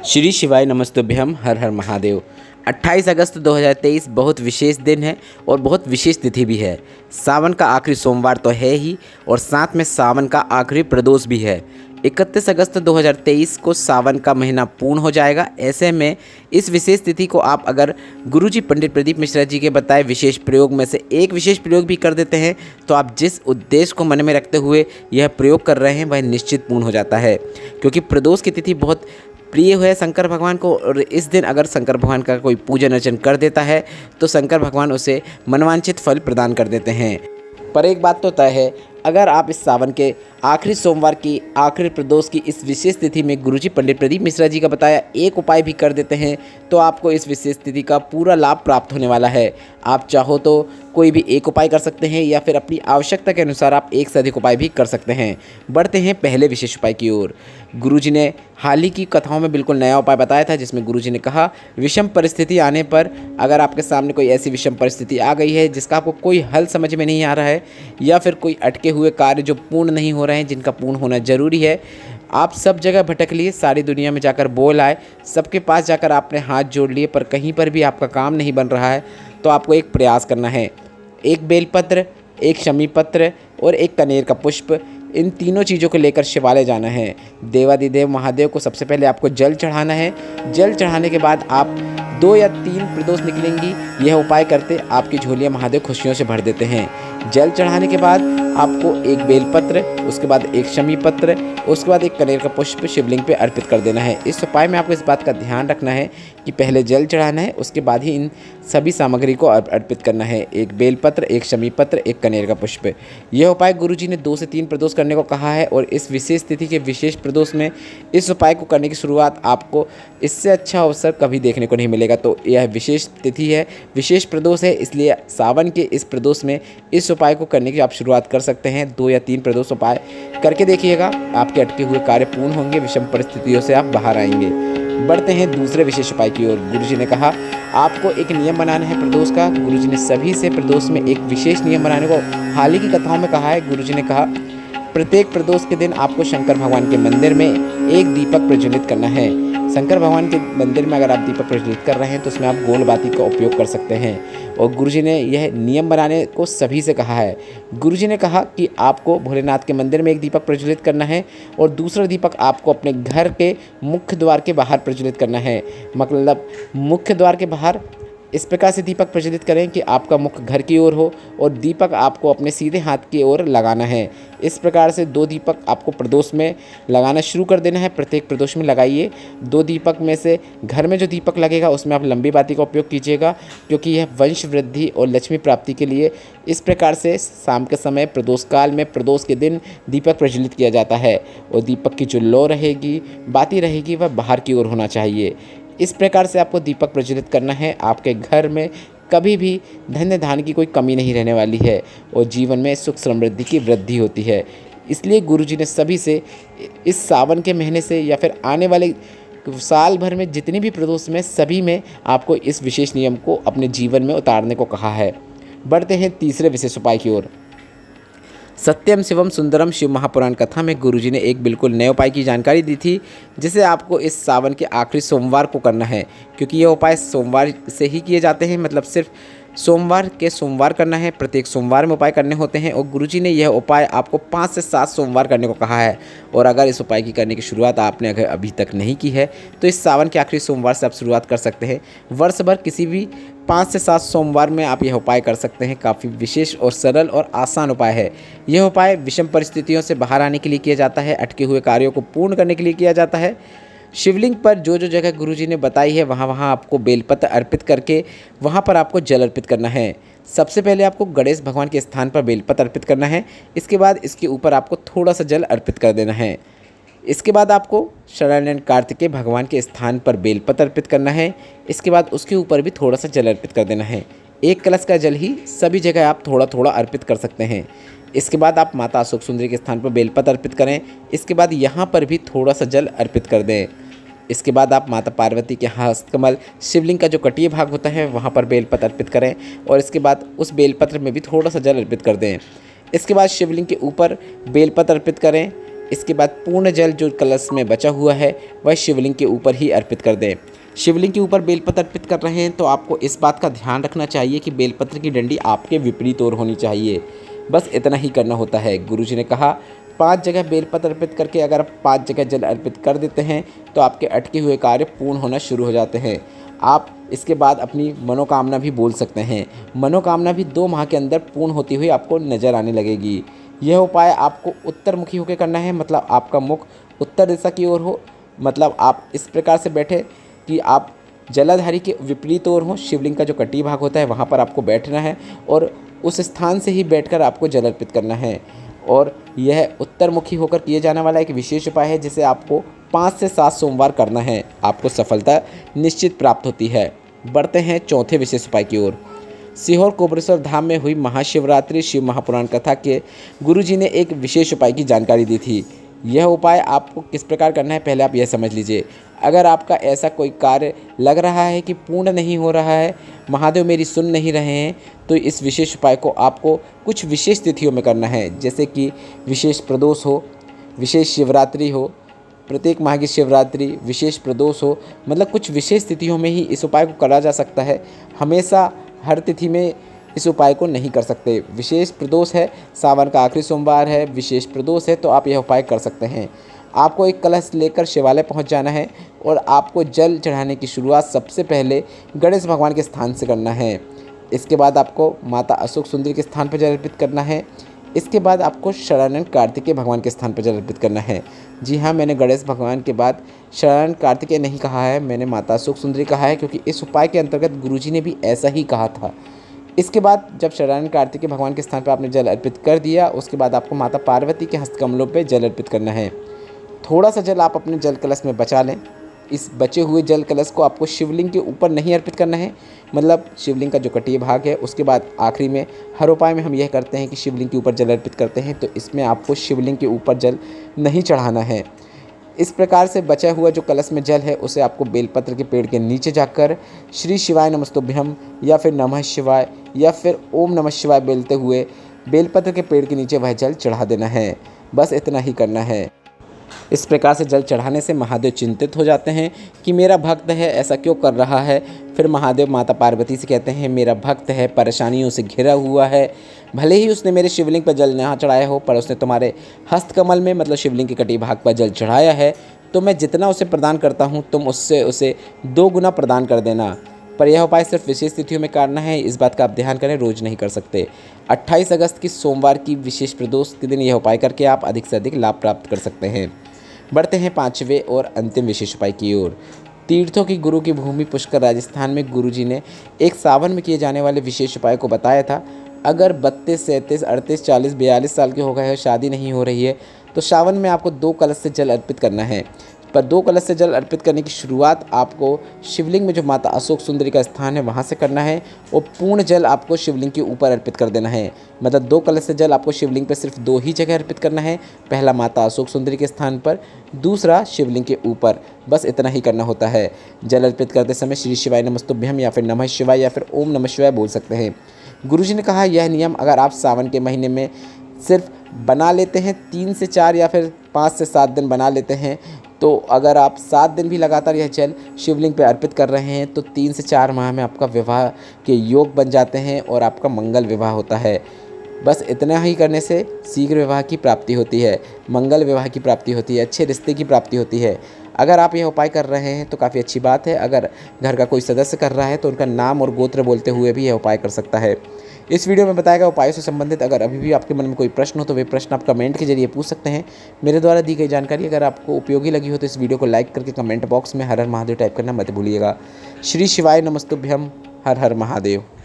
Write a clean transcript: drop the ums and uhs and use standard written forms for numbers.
श्री शिवाय नमस्तुभ्यम हर हर महादेव। 28 अगस्त 2023 बहुत विशेष दिन है और बहुत विशेष तिथि भी है। सावन का आखिरी सोमवार तो है ही और साथ में सावन का आखिरी प्रदोष भी है। 31 अगस्त 2023 को सावन का महीना पूर्ण हो जाएगा। ऐसे में इस विशेष तिथि को आप अगर गुरुजी पंडित प्रदीप मिश्रा जी के बताए विशेष प्रयोग में से एक विशेष प्रयोग भी कर देते हैं तो आप जिस उद्देश्य को मन में रखते हुए यह प्रयोग कर रहे हैं वह निश्चित पूर्ण हो जाता है। क्योंकि प्रदोष की तिथि बहुत प्रिय है शंकर भगवान को और इस दिन अगर शंकर भगवान का कोई पूजन अर्चन कर देता है तो शंकर भगवान उसे मनवांछित फल प्रदान कर देते हैं। पर एक बात तो तय है, अगर आप इस सावन के आखिरी सोमवार की आखिरी प्रदोष की इस विशेष तिथि में गुरुजी पंडित प्रदीप मिश्रा जी का बताया एक उपाय भी कर देते हैं तो आपको इस विशेष तिथि का पूरा लाभ प्राप्त होने वाला है। आप चाहो तो कोई भी एक उपाय कर सकते हैं या फिर अपनी आवश्यकता के अनुसार आप एक से अधिक उपाय भी कर सकते हैं। बढ़ते हैं पहले विशेष उपाय की ओर। गुरुजी ने हाल ही की कथाओं में बिल्कुल नया उपाय बताया था जिसमें गुरुजी ने कहा विषम परिस्थिति आने पर अगर आपके सामने कोई ऐसी विषम परिस्थिति आ गई है जिसका आपको कोई हल समझ में नहीं आ रहा है या फिर कोई अटके हुए कार्य जो पूर्ण नहीं हो रहे हैं जिनका पूर्ण होना ज़रूरी है, आप सब जगह भटक लिए, सारी दुनिया में जाकर बोल आए, सबके पास जाकर आपने हाथ जोड़ लिए पर कहीं पर भी आपका काम नहीं बन रहा है तो आपको एक प्रयास करना है। एक बेलपत्र, एक शमी पत्र और एक कनेर का पुष्प, इन तीनों चीज़ों को लेकर शिवालय जाना है। देवादिदेव महादेव को सबसे पहले आपको जल चढ़ाना है। जल चढ़ाने के बाद आप 2 या 3 प्रदोष निकलेंगी। यह उपाय करते आपकी झोलियाँ महादेव खुशियों से भर देते हैं। जल चढ़ाने के बाद आपको एक बेलपत्र, उसके बाद एक शमी पत्र, उसके बाद एक कनेर का पुष्प शिवलिंग पे अर्पित कर देना है। इस उपाय में आपको इस बात का ध्यान रखना है कि पहले जल चढ़ाना है, उसके बाद ही इन सभी सामग्री को अर्पित करना है। एक बेलपत्र, एक शमी पत्र, एक कनेर का पुष्प। यह उपाय गुरुजी ने 2 से 3 प्रदोष करने को कहा है और इस विशेष तिथि के विशेष प्रदोष में इस उपाय को करने की शुरुआत आपको इससे अच्छा अवसर कभी देखने को नहीं मिलेगा। तो यह विशेष तिथि है, विशेष प्रदोष है, इसलिए सावन के इस प्रदोष में इस उपाय को करने की आप शुरुआत कर सकते हैं। 2 या 3 प्रदोष उपाय करके देखिएगा, आपके अटके हुए कार्य पूर्ण होंगे, विषम परिस्थितियों से आप बाहर आएंगे। बढ़ते हैं दूसरे विशेष उपाय की ओर। गुरुजी ने कहा आपको एक नियम बनाना है प्रदोष का। गुरुजी ने सभी से प्रदोष में एक विशेष नियम बनाने को हाल ही की कथाओं में कहा है। गुरुजी ने कहा प्रत्येक प्रदोष के दिन आपको शंकर भगवान के मंदिर में एक दीपक प्रज्वलित करना है। शंकर भगवान के मंदिर में अगर आप दीपक प्रज्वलित कर रहे हैं तो उसमें आप गोल बाती का उपयोग कर सकते हैं और गुरुजी ने यह नियम बनाने को सभी से कहा है। गुरुजी ने कहा कि आपको भोलेनाथ के मंदिर में एक दीपक प्रज्वलित करना है और दूसरा दीपक आपको अपने घर के मुख्य द्वार के बाहर प्रज्वलित करना है। मतलब मुख्य द्वार के बाहर इस प्रकार से दीपक प्रज्वलित करें कि आपका मुख घर की ओर हो और दीपक आपको अपने सीधे हाथ की ओर लगाना है। इस प्रकार से 2 दीपक आपको प्रदोष में लगाना शुरू कर देना है। प्रत्येक प्रदोष में लगाइए। 2 दीपक में से घर में जो दीपक लगेगा उसमें आप लंबी बाती का उपयोग कीजिएगा क्योंकि यह वंश वृद्धि और लक्ष्मी प्राप्ति के लिए इस प्रकार से शाम के समय प्रदोष काल में प्रदोष के दिन दीपक प्रज्वलित किया जाता है और दीपक की जो लौ रहेगी, बाती रहेगी, वह बाहर की ओर होना चाहिए। इस प्रकार से आपको दीपक प्रज्वलित करना है। आपके घर में कभी भी धन्य धान्य की कोई कमी नहीं रहने वाली है और जीवन में सुख समृद्धि की वृद्धि होती है। इसलिए गुरुजी ने सभी से इस सावन के महीने से या फिर आने वाले साल भर में जितनी भी प्रदोष में सभी में आपको इस विशेष नियम को अपने जीवन में उतारने को कहा है। बढ़ते हैं तीसरे विशेष उपाय की ओर। सत्यम शिवम सुंदरम शिव महापुराण कथा में गुरुजी ने एक बिल्कुल नए उपाय की जानकारी दी थी जिसे आपको इस सावन के आखिरी सोमवार को करना है। क्योंकि यह उपाय सोमवार से ही किए जाते हैं, मतलब सिर्फ सोमवार के सोमवार करना है। प्रत्येक सोमवार में उपाय करने होते हैं और गुरुजी ने यह उपाय आपको 5 से 7 सोमवार करने को कहा है। और अगर इस उपाय की करने की शुरुआत आपने अगर अभी तक नहीं की है तो इस सावन के आखिरी सोमवार से आप शुरुआत कर सकते हैं। वर्ष भर किसी भी 5 से 7 सोमवार में आप यह उपाय कर सकते हैं। काफ़ी विशेष और सरल और आसान उपाय है। यह उपाय विषम परिस्थितियों से बाहर आने के लिए किया जाता है, अटके हुए कार्यों को पूर्ण करने के लिए किया जाता है। शिवलिंग पर जो जो जगह गुरुजी ने बताई है वहाँ आपको बेलपत्र अर्पित करके वहाँ पर आपको जल अर्पित करना है। सबसे पहले आपको गणेश भगवान के स्थान पर बेलपत्र अर्पित करना है। इसके बाद इसके ऊपर आपको थोड़ा सा जल अर्पित कर देना है। इसके बाद आपको शरण्य कार्तिकेय भगवान के स्थान पर बेलपत्र अर्पित करना है। इसके बाद उसके ऊपर भी थोड़ा सा जल अर्पित कर देना है। एक कलश का जल ही सभी जगह आप थोड़ा थोड़ा अर्पित कर सकते हैं। इसके बाद आप माता अशोक सुंदरी के स्थान पर बेलपत्र अर्पित करें। इसके बाद यहाँ पर भी थोड़ा सा जल अर्पित कर दें। इसके बाद आप माता पार्वती के हस्तकमल शिवलिंग का जो कटीय भाग होता है वहाँ पर बेलपत्र अर्पित करें और इसके बाद उस बेलपत्र में भी थोड़ा सा जल अर्पित कर दें। इसके बाद शिवलिंग के ऊपर बेलपत्र अर्पित करें। इसके बाद पूर्ण जल जो कलश में बचा हुआ है वह शिवलिंग के ऊपर ही अर्पित कर दें। शिवलिंग के ऊपर बेलपत्र अर्पित कर रहे हैं तो आपको इस बात का ध्यान रखना चाहिए कि बेलपत्र की डंडी आपके विपरीत ओर होनी चाहिए। बस इतना ही करना होता है। गुरुजी ने कहा 5 जगह बेलपत्र अर्पित करके अगर आप 5 जगह जल अर्पित कर देते हैं तो आपके अटके हुए कार्य पूर्ण होना शुरू हो जाते हैं। आप इसके बाद अपनी मनोकामना भी बोल सकते हैं। मनोकामना भी 2 माह के अंदर पूर्ण होती हुई आपको नज़र आने लगेगी। यह उपाय आपको उत्तरमुखी होकर करना है, मतलब आपका मुख उत्तर दिशा की ओर हो। मतलब आप इस प्रकार से बैठे कि आप जलाधारी के विपरीत ओर हो। शिवलिंग का जो कटी भाग होता है वहाँ पर आपको बैठना है और उस स्थान से ही बैठकर आपको जल अर्पित करना है। और यह उत्तरमुखी होकर किए जाने वाला एक विशेष उपाय है जिसे आपको 5 से 7 सोमवार करना है। आपको सफलता निश्चित प्राप्त होती है। बढ़ते हैं चौथे विशेष उपाय की ओर। सीहोर कोबरेश्वर धाम में हुई महाशिवरात्रि शिव महापुराण कथा के गुरुजी ने एक विशेष उपाय की जानकारी दी थी। यह उपाय आपको किस प्रकार करना है पहले आप यह समझ लीजिए। अगर आपका ऐसा कोई कार्य लग रहा है कि पूर्ण नहीं हो रहा है, महादेव मेरी सुन नहीं रहे हैं, तो इस विशेष उपाय को आपको कुछ विशेष तिथियों में करना है। जैसे कि विशेष प्रदोष हो, विशेष शिवरात्रि हो, प्रत्येक माह की शिवरात्रि, विशेष प्रदोष हो, मतलब कुछ विशेष तिथियों में ही इस उपाय को करा जा सकता है। हमेशा हर तिथि में इस उपाय को नहीं कर सकते। विशेष प्रदोष है, सावन का आखिरी सोमवार है, विशेष प्रदोष है, तो आप यह उपाय कर सकते हैं। आपको एक कलश लेकर शिवालय पहुंच जाना है और आपको जल चढ़ाने की शुरुआत सबसे पहले गणेश भगवान के स्थान से करना है। इसके बाद आपको माता अशोक सुंदरी के स्थान पर जल अर्पित करना है। इसके बाद आपको शरणानन कार्तिकेय भगवान के स्थान पर जल अर्पित करना है। जी हाँ, मैंने गणेश भगवान के बाद शरणानन कार्तिकेय नहीं कहा है, मैंने माता अशोक सुंदरी कहा है, क्योंकि इस उपाय के अंतर्गत गुरुजी ने भी ऐसा ही कहा था। इसके बाद जब शरणानन कार्तिकेय भगवान के स्थान पर आपने जल अर्पित कर दिया, उसके बाद आपको माता पार्वती के हस्तकमलों पर जल अर्पित करना है। थोड़ा सा जल आप अपने जल कलश में बचा लें। इस बचे हुए जल कलश को आपको शिवलिंग के ऊपर नहीं अर्पित करना है, मतलब शिवलिंग का जो कटीय भाग है। उसके बाद आखिरी में हर उपाय में हम यह करते हैं कि शिवलिंग के ऊपर जल अर्पित करते हैं, तो इसमें आपको शिवलिंग के ऊपर जल नहीं चढ़ाना है। इस प्रकार से बचा हुआ जो कलश में जल है उसे आपको बेलपत्र के पेड़ के नीचे जाकर श्री शिवाय नमस्तुभ्यम या फिर नमः शिवाय या फिर ओम नमः शिवाय बोलते हुए बेलपत्र के पेड़ के नीचे वह जल चढ़ा देना है। बस इतना ही करना है। इस प्रकार से जल चढ़ाने से महादेव चिंतित हो जाते हैं कि मेरा भक्त है ऐसा क्यों कर रहा है। फिर महादेव माता पार्वती से कहते हैं मेरा भक्त है, परेशानियों से घिरा हुआ है, भले ही उसने मेरे शिवलिंग पर जल ना चढ़ाया हो, पर उसने तुम्हारे हस्तकमल में मतलब शिवलिंग के कटी भाग पर जल चढ़ाया है, तो मैं जितना उसे प्रदान करता हूँ तुम उससे उसे 2 गुना प्रदान कर देना। पर यह उपाय सिर्फ विशेष तिथियों में करना है, इस बात का आप ध्यान करें, रोज़ नहीं कर सकते। 28 अगस्त की सोमवार की विशेष प्रदोष के दिन यह उपाय करके आप अधिक से अधिक लाभ प्राप्त कर सकते हैं। बढ़ते हैं 5वें और अंतिम विशेष उपाय की ओर। तीर्थों की गुरु की भूमि पुष्कर राजस्थान में गुरुजी ने एक सावन में किए जाने वाले विशेष उपाय को बताया था। अगर 32, 37, 38, 40, 42 साल के हो गए हो, शादी नहीं हो रही है, तो सावन में आपको 2 कलश से जल अर्पित करना है। पर 2 कलश से जल अर्पित करने की शुरुआत आपको शिवलिंग में जो माता अशोक सुंदरी का स्थान है वहाँ से करना है और पूर्ण जल आपको शिवलिंग के ऊपर अर्पित कर देना है। मतलब 2 कलश से जल आपको शिवलिंग पर सिर्फ 2 ही जगह अर्पित करना है, पहला माता अशोक सुंदरी के स्थान पर, दूसरा शिवलिंग के ऊपर। बस इतना ही करना होता है। जल अर्पित करते समय श्री शिवाय नमस्तुभ्यम या फिर नमः शिवाय या फिर ओम नमः शिवाय बोल सकते हैं। गुरुजी ने कहा यह नियम अगर आप सावन के महीने में सिर्फ बना लेते हैं, 3 से 4 या फिर 5 से 7 दिन बना लेते हैं, तो अगर आप 7 दिन भी लगातार यह जल शिवलिंग पे अर्पित कर रहे हैं तो 3 से 4 माह में आपका विवाह के योग बन जाते हैं और आपका मंगल विवाह होता है। बस इतना ही करने से शीघ्र विवाह की प्राप्ति होती है, मंगल विवाह की प्राप्ति होती है, अच्छे रिश्ते की प्राप्ति होती है। अगर आप यह उपाय कर रहे हैं तो काफ़ी अच्छी बात है। अगर घर का कोई सदस्य कर रहा है तो उनका नाम और गोत्र बोलते हुए भी यह उपाय कर सकता है। इस वीडियो में बताया गया उपायों से संबंधित अगर अभी भी आपके मन में कोई प्रश्न हो तो वे प्रश्न आप कमेंट के जरिए पूछ सकते हैं। मेरे द्वारा दी गई जानकारी अगर आपको उपयोगी लगी हो तो इस वीडियो को लाइक करके कमेंट बॉक्स में हर हर महादेव टाइप करना मत भूलिएगा। श्री शिवाय नमस्तुभ्यम। हर हर महादेव।